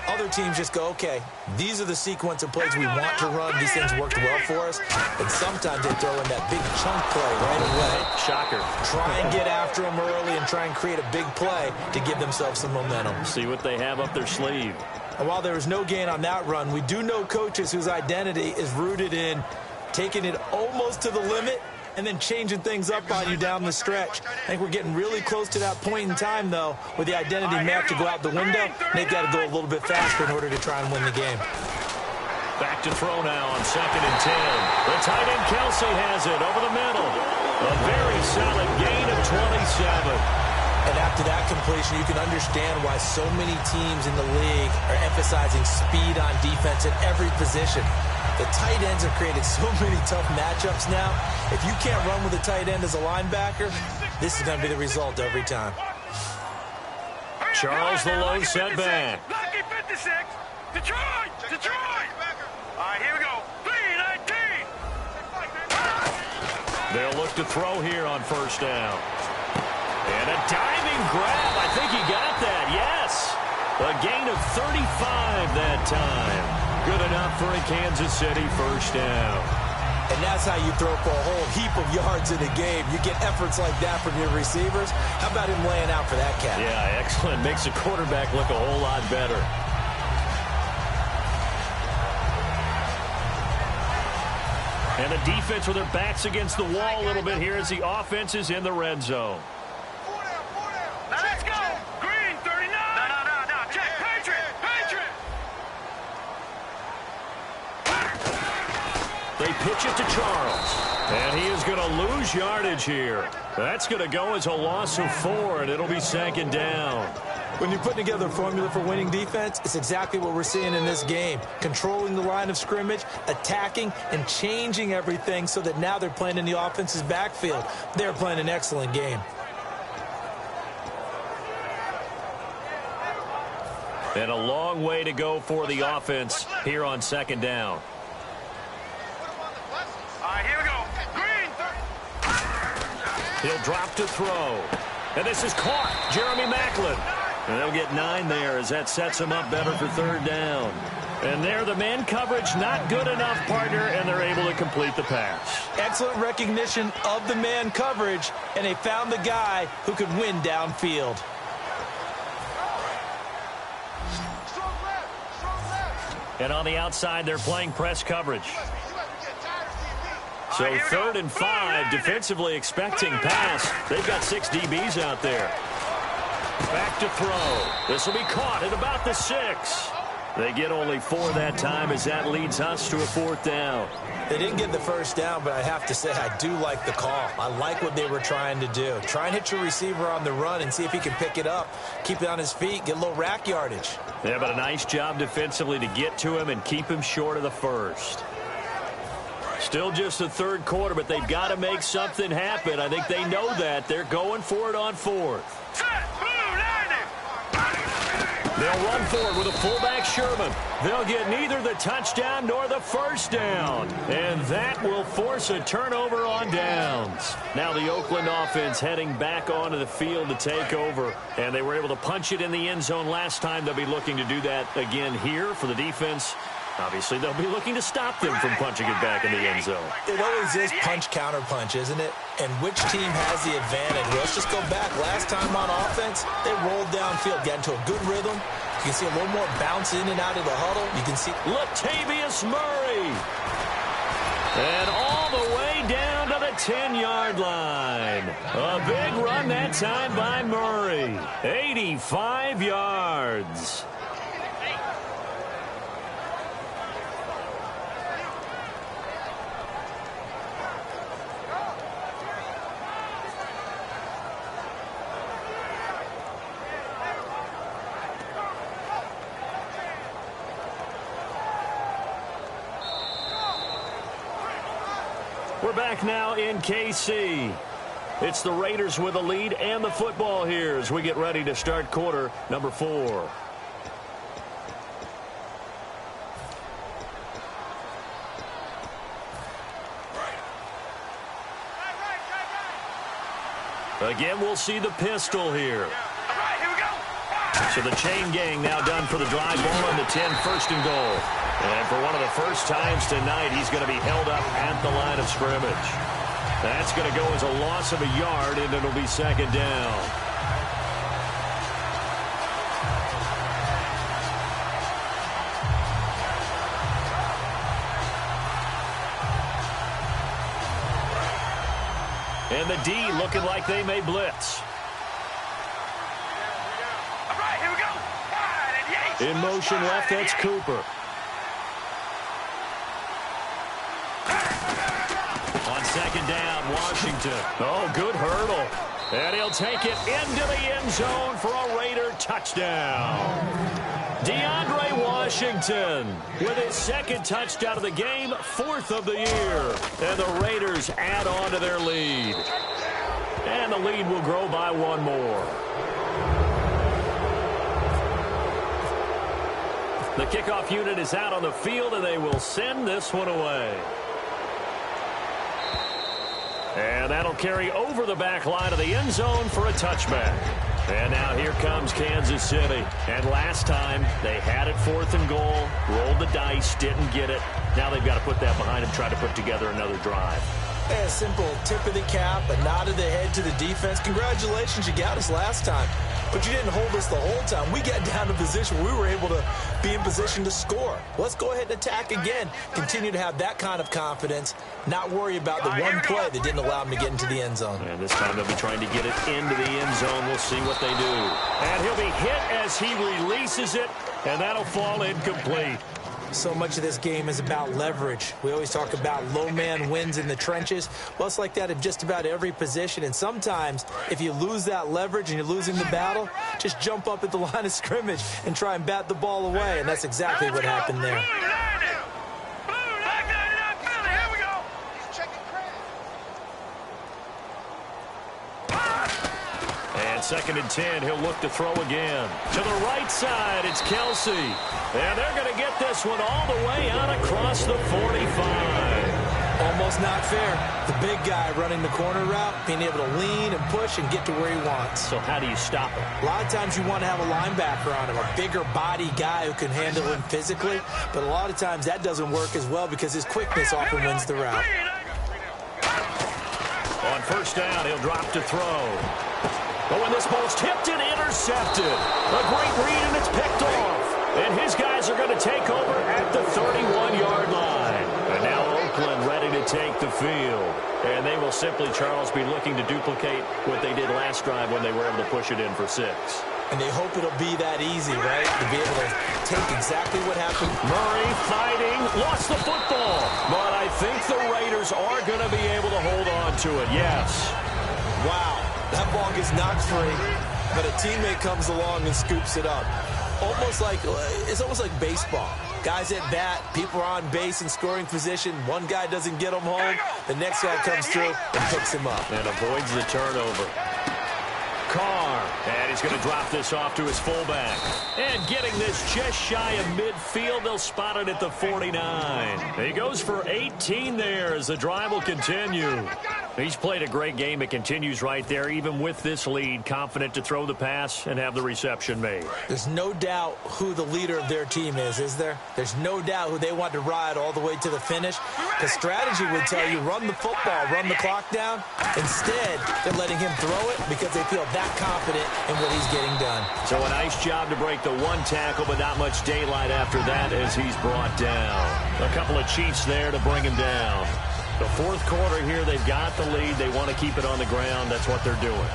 Other teams just go, okay, these are the sequence of plays we want to run. These things worked well for us. And sometimes they throw in that big chunk play right away. Shocker. Try and get after them early and try and create a big play to give themselves some momentum. See what they have up their sleeve. And while there was no gain on that run, we do know coaches whose identity is rooted in taking it almost to the limit and then changing things up on you down the stretch. I think we're getting really close to that point in time, though, where the identity map to go out the window. They've got to go a little bit faster in order to try and win the game. Back to throw now on 2nd and 10. The tight end Kelsey has it over the middle. A very solid gain of 27. And after that completion, you can understand why so many teams in the league are emphasizing speed on defense at every position. The tight ends have created so many tough matchups now. If you can't run with a tight end as a linebacker, this is going to be the result every time. Charles the lone setback. 56. Detroit! Detroit! All right, here we go. 3-19. They'll look to throw here on first down. And a diving grab. I think he got that. Yes. A gain of 35 that time. Good enough for a Kansas City first down. And that's how you throw for a whole heap of yards in a game. You get efforts like that from your receivers. How about him laying out for that cat? Yeah, excellent. Makes the quarterback look a whole lot better. And the defense with their backs against the wall a little bit here as the offense is in the red zone. Now let's go. Green, 39. No. Check. Patriot. They pitch it to Charles. And he is going to lose yardage here. That's going to go as a loss of 4, and it'll be second down. When you're putting together a formula for winning defense, it's exactly what we're seeing in this game. Controlling the line of scrimmage, attacking, and changing everything so that now they're playing in the offense's backfield. They're playing an excellent game. And a long way to go for the offense here on second down. All right, here we go. Green, 30. He'll drop to throw. And this is caught. Jeremy Maclin. And they'll get 9 there as that sets them up better for third down. And there, the man coverage not good enough, partner, and they're able to complete the pass. Excellent recognition of the man coverage, and they found the guy who could win downfield. And on the outside, they're playing press coverage. So 3rd and 5, defensively expecting pass. They've got 6 DBs out there. Back to throw. This will be caught at about the 6. They get only 4 that time as that leads us to a 4th down. They didn't get the first down, but I have to say I do like the call. I like what they were trying to do. Try and hit your receiver on the run and see if he can pick it up, keep it on his feet, get a little rack yardage. Yeah, but a nice job defensively to get to him and keep him short of the first. Still just the 3rd quarter, but they've got to make something happen. I think they know that. They're going for it on 4th. They'll run forward with a fullback Sherman. They'll get neither the touchdown nor the first down. And that will force a turnover on downs. Now the Oakland offense heading back onto the field to take over. And they were able to punch it in the end zone last time. They'll be looking to do that again here for the defense. Obviously, they'll be looking to stop them from punching it back in the end zone. It always is punch-counter-punch, isn't it? And which team has the advantage? Well, let's just go back. Last time on offense, they rolled downfield, got into a good rhythm. You can see a little more bounce in and out of the huddle. You can see Latavius Murray. And all the way down to the 10-yard line. A big run that time by Murray. 85 yards. We're back now in KC. It's the Raiders with a lead and the football here as we get ready to start quarter number 4. Again, we'll see the pistol here. So the chain gang now done for the drive, ball on the 10, 1st and goal. And for one of the first times tonight, he's going to be held up at the line of scrimmage. That's going to go as a loss of a yard, and it'll be 2nd down. And the D looking like they may blitz. In motion left, that's Cooper. On 2nd down, Washington. Oh, good hurdle. And he'll take it into the end zone for a Raider touchdown. DeAndre Washington with his 2nd touchdown of the game, 4th of the year. And the Raiders add on to their lead. And the lead will grow by 1 more. The kickoff unit is out on the field, and they will send this one away. And that'll carry over the back line of the end zone for a touchback. And now here comes Kansas City. And last time, they had it 4th and goal, rolled the dice, didn't get it. Now they've got to put that behind them, try to put together another drive. A simple tip of the cap, a nod of the head to the defense. Congratulations, you got us last time. But you didn't hold us the whole time. We got down to position where we were able to be in position to score. Let's go ahead and attack again. Continue to have that kind of confidence. Not worry about the one play that didn't allow him to get into the end zone. And this time they'll be trying to get it into the end zone. We'll see what they do. And he'll be hit as he releases it, and that'll fall incomplete. So much of this game is about leverage. We always talk about low man wins in the trenches. Well, it's like that in just about every position. And sometimes, if you lose that leverage and you're losing the battle, just jump up at the line of scrimmage and try and bat the ball away. And that's exactly what happened there. And 2nd and 10, he'll look to throw again. To the right side, it's Kelsey. And they're going to get this one all the way out across the 45. Almost not fair. The big guy running the corner route, being able to lean and push and get to where he wants. So how do you stop him? A lot of times you want to have a linebacker on him, a bigger body guy who can handle him physically. But a lot of times that doesn't work as well because his quickness often wins the route. On 1st down, he'll drop to throw. But when this ball's tipped and intercepted, a great read, and it's picked off. And his guys are going to take over at the 31-yard line. And now Oakland ready to take the field. And they will simply, Charles, be looking to duplicate what they did last drive when they were able to push it in for 6. And they hope it'll be that easy, right? To be able to take exactly what happened. Murray fighting, lost the football. But I think the Raiders are going to be able to hold on to it, yes. Wow, that ball gets knocked free, but a teammate comes along and scoops it up. It's almost like baseball. Guys at bat, people are on base in scoring position. One guy doesn't get him home. The next guy comes through and picks him up. And avoids the turnover. Carr, and he's going to drop this off to his fullback. And getting this just shy of midfield, they'll spot it at the 49. He goes for 18 there as the drive will continue. He's played a great game. It continues right there, even with this lead, confident to throw the pass and have the reception made. There's no doubt who the leader of their team is there? There's no doubt who they want to ride all the way to the finish. The strategy would tell you, run the football, run the clock down. Instead, they're letting him throw it because they feel that confident in what he's getting done. So a nice job to break the one tackle, but not much daylight after that as he's brought down. A couple of cheats there to bring him down. The fourth quarter here, they've got the lead. They want to keep it on the ground. That's what they're doing.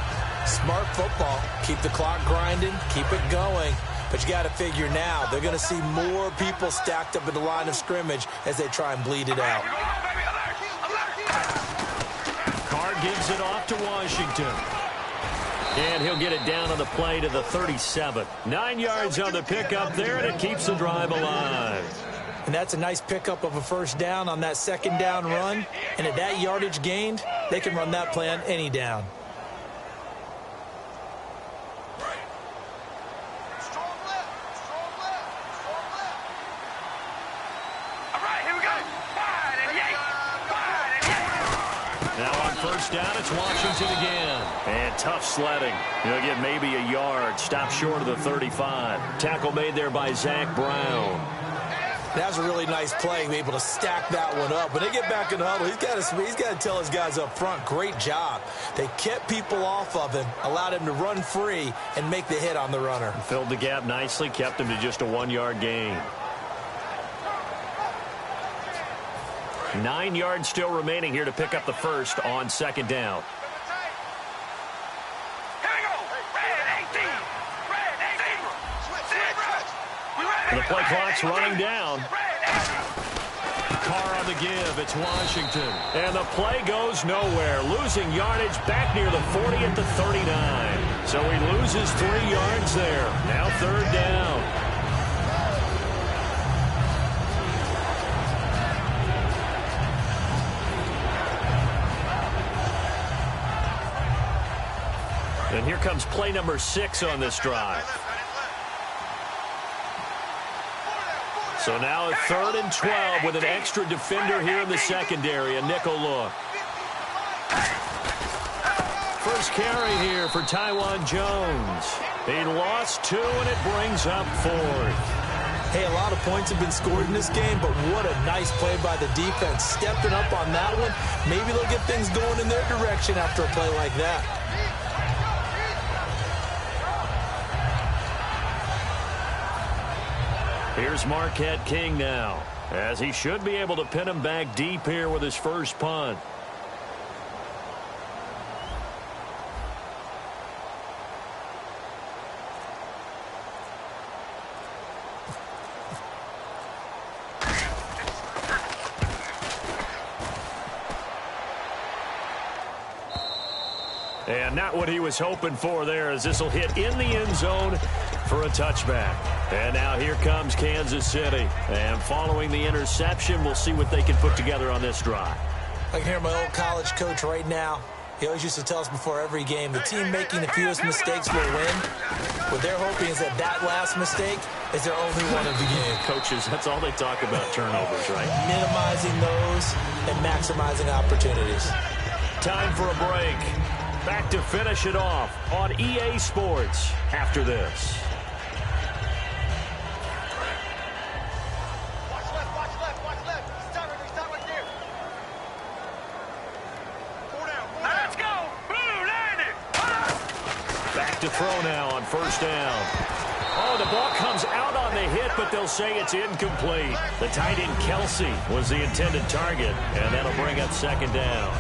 Smart football. Keep the clock grinding. Keep it going. But you got to figure now, they're going to see more people stacked up in the line of scrimmage as they try and bleed it out. Carr gives it off to Washington. And he'll get it down on the play to the 37. 9 yards on the pickup there, and it keeps the drive alive. And that's a nice pickup of a first down on that second down run. And at that yardage gained, they can run that play on any down. Now on first down, it's Washington again. And tough sledding. He'll get maybe a yard. Stop short of the 35. Tackle made there by Zach Brown. That was a really nice play, be able to stack that one up. When they get back in the huddle, he's got to tell his guys up front, great job. They kept people off of him, allowed him to run free and make the hit on the runner. Filled the gap nicely, kept him to just a 1 yard gain. 9 yards still remaining here to pick up the first on second down. And the play clock's running down. Carr on the give. It's Washington. And the play goes nowhere. Losing yardage back near the 40 at the 39. So he loses 3 yards there. Now third down. And here comes play number 6 on this drive. So now a 3rd and 12 with an extra defender here in the secondary, a nickel look. First carry here for Taiwan Jones. He lost 2, and it brings up 4th. Hey, a lot of points have been scored in this game, but what a nice play by the defense. Stepping up on that one, maybe they'll get things going in their direction after a play like that. Here's Marquette King now, as he should be able to pin him back deep here with his first punt. And not what he was hoping for there, as this will hit in the end zone for a touchback. And now here comes Kansas City. And following the interception, we'll see what they can put together on this drive. I can hear my old college coach right now. He always used to tell us before every game, the team making the fewest mistakes will win. What they're hoping is that last mistake is their only one of the game. Coaches, that's all they talk about, turnovers, right? Minimizing those and maximizing opportunities. Time for a break. Back to finish it off on EA Sports after this. To throw now on first down. Oh, the ball comes out on the hit, but they'll say it's incomplete. The tight end Kelsey was the intended target, and that'll bring up second down.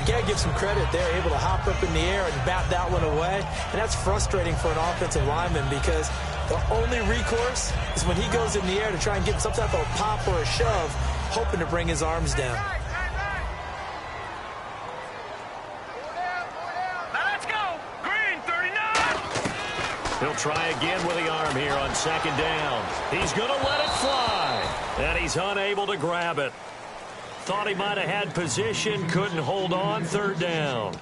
got to give some credit. They're able to hop up in the air and bat that one away. And that's frustrating for an offensive lineman because the only recourse is when he goes in the air to try and get some type of a pop or a shove, hoping to bring his arms down. He'll try again with the arm here on second down. He's going to let it fly, and he's unable to grab it. Thought he might have had position, couldn't hold on, third down.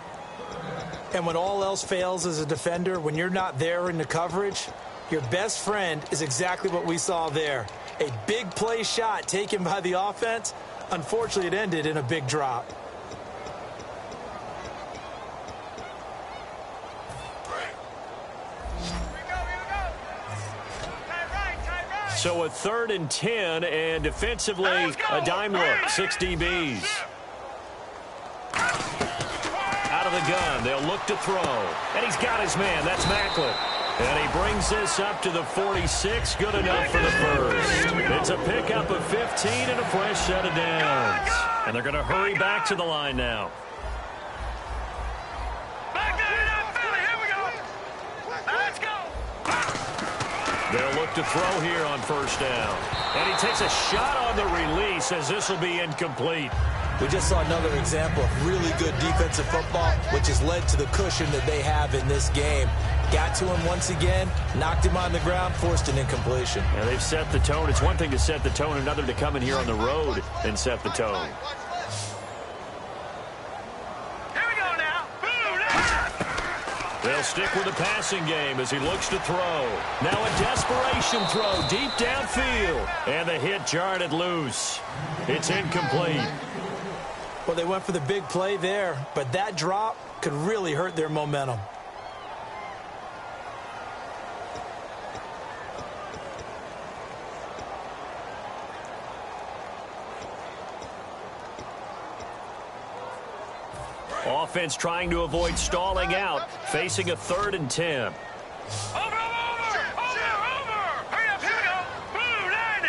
And when all else fails as a defender, when you're not there in the coverage, your best friend is exactly what we saw there. A big play shot taken by the offense. Unfortunately, it ended in a big drop. So a 3rd and 10, and defensively a dime look, 6 DBs. Out of the gun, they'll look to throw. And he's got his man, that's Macklin. And he brings this up to the 46, good enough for the first. It's a pickup of 15 and a fresh set of downs. And they're going to hurry back to the line now. They'll look to throw here on first down. And he takes a shot on the release as this will be incomplete. We just saw another example of really good defensive football, which has led to the cushion that they have in this game. Got to him once again, knocked him on the ground, forced an incompletion. And they've set the tone. It's one thing to set the tone, another to come in here on the road and set the tone. They'll stick with the passing game as he looks to throw. Now a desperation throw deep downfield. And the hit jarred it loose. It's incomplete. Well, they went for the big play there, but that drop could really hurt their momentum. Offense trying to avoid stalling out, facing a 3rd and 10. Over! Hurry up, here we go! Blue 90!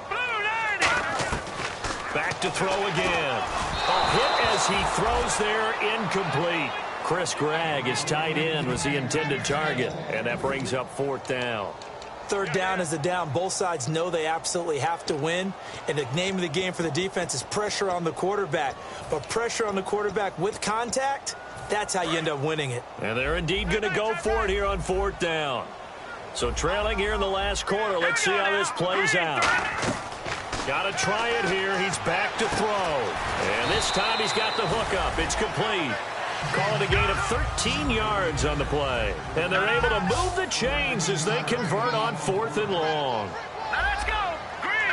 Blue 90! Back to throw again. A hit as he throws there, incomplete. Chris Gregg, his tight end, was the intended target, and that brings up 4th down. 3rd down is a down. Both sides know they absolutely have to win. And the name of the game for the defense is pressure on the quarterback. But pressure on the quarterback with contact, that's how you end up winning it. And they're indeed going to go for it here on 4th down. So trailing here in the last quarter. Let's see how this plays out. Got to try it here. He's back to throw. And this time he's got the hook up. It's complete. Call it a gain of 13 yards on the play. And they're able to move the chains as they convert on 4th and long. Let's go! Green!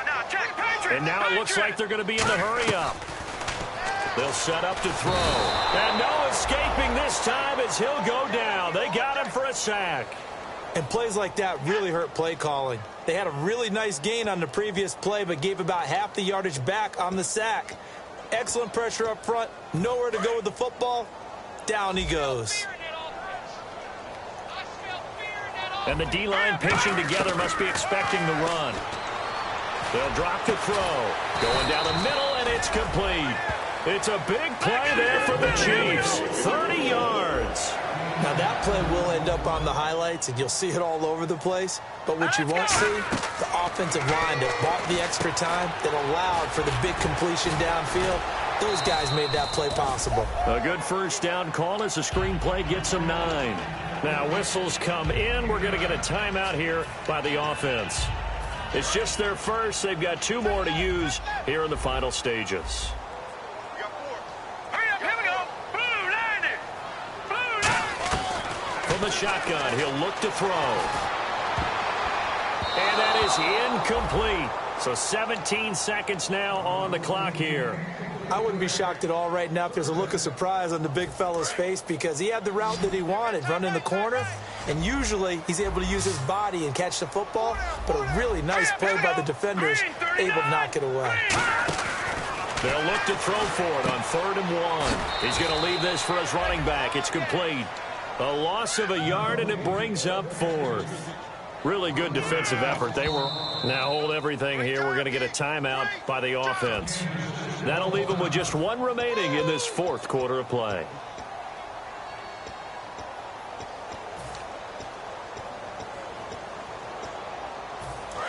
No, check, Patriot! And now it looks like they're going to be in the hurry-up. They'll set up to throw. And no escaping this time as he'll go down. They got him for a sack. And plays like that really hurt play calling. They had a really nice gain on the previous play, but gave about half the yardage back on the sack. Excellent pressure up front. Nowhere to go with the football. Down he goes. And the D-line pinching together must be expecting the run. They'll drop the throw. Going down the middle, and it's complete. It's a big play there for the Chiefs. 30 yards. Now that play will end up on the highlights, and you'll see it all over the place. But what you won't see, the offensive line that bought the extra time, that allowed for the big completion downfield. Those guys made that play possible. A good first down call as the screen play gets them 9. Now whistles come in. We're going to get a timeout here by the offense. It's just their first. They've got 2 more to use here in the final stages. From the shotgun, he'll look to throw. And that is incomplete. So 17 seconds now on the clock here. I wouldn't be shocked at all right now if there's a look of surprise on the big fella's face because he had the route that he wanted, running the corner, and usually he's able to use his body and catch the football, but a really nice play by the defenders, able to knock it away. They'll look to throw for it on 3rd and 1. He's going to leave this for his running back. It's complete. A loss of a yard, and it brings up 4th. Really good defensive effort. They were now hold everything here. We're going to get a timeout by the offense. That'll leave them with just one remaining in this fourth quarter of play.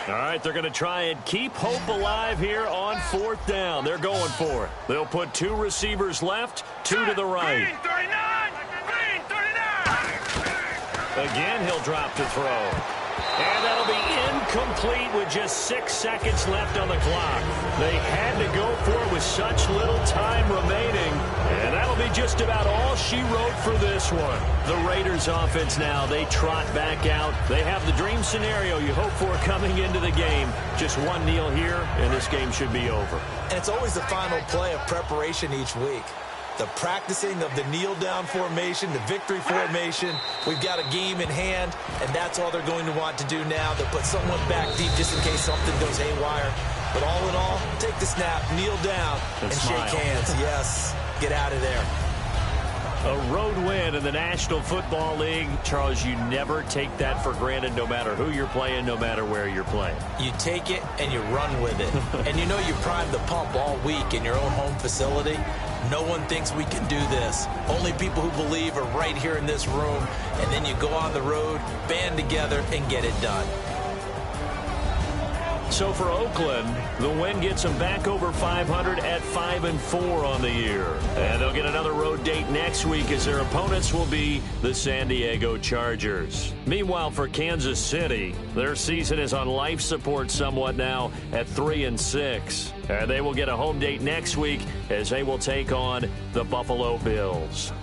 All right, they're going to try and keep hope alive here on fourth down. They're going for it. They'll put two receivers left, two to the right. Green 39! Green 39! Again, he'll drop to throw. And that'll be incomplete with just 6 seconds left on the clock. They had to go for it with such little time remaining. And that'll be just about all she wrote for this one. The Raiders offense now, they trot back out. They have the dream scenario you hope for coming into the game. Just one kneel here, and this game should be over. And it's always the final play of preparation each week. The practicing of the kneel-down formation, the victory formation. We've got a game in hand, and that's all they're going to want to do now. They'll put someone back deep just in case something goes haywire. But all in all, take the snap, kneel down, and shake hands. Yes, get out of there. A road win in the National Football League. Charles, you never take that for granted no matter who you're playing, no matter where you're playing. You take it and you run with it. And you know you primed the pump all week in your own home facility. No one thinks we can do this. Only people who believe are right here in this room. And then you go on the road, band together, and get it done. So for Oakland, the win gets them back over 500 at 5-4 on the year. And they'll get another road date next week as their opponents will be the San Diego Chargers. Meanwhile, for Kansas City, their season is on life support somewhat now at 3-6. And they will get a home date next week as they will take on the Buffalo Bills.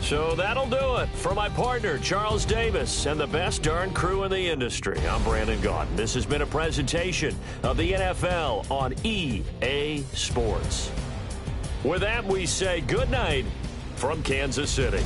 So that'll do it. For my partner, Charles Davis, and the best darn crew in the industry, I'm Brandon Gaudin. This has been a presentation of the NFL on EA Sports. With that, we say good night from Kansas City.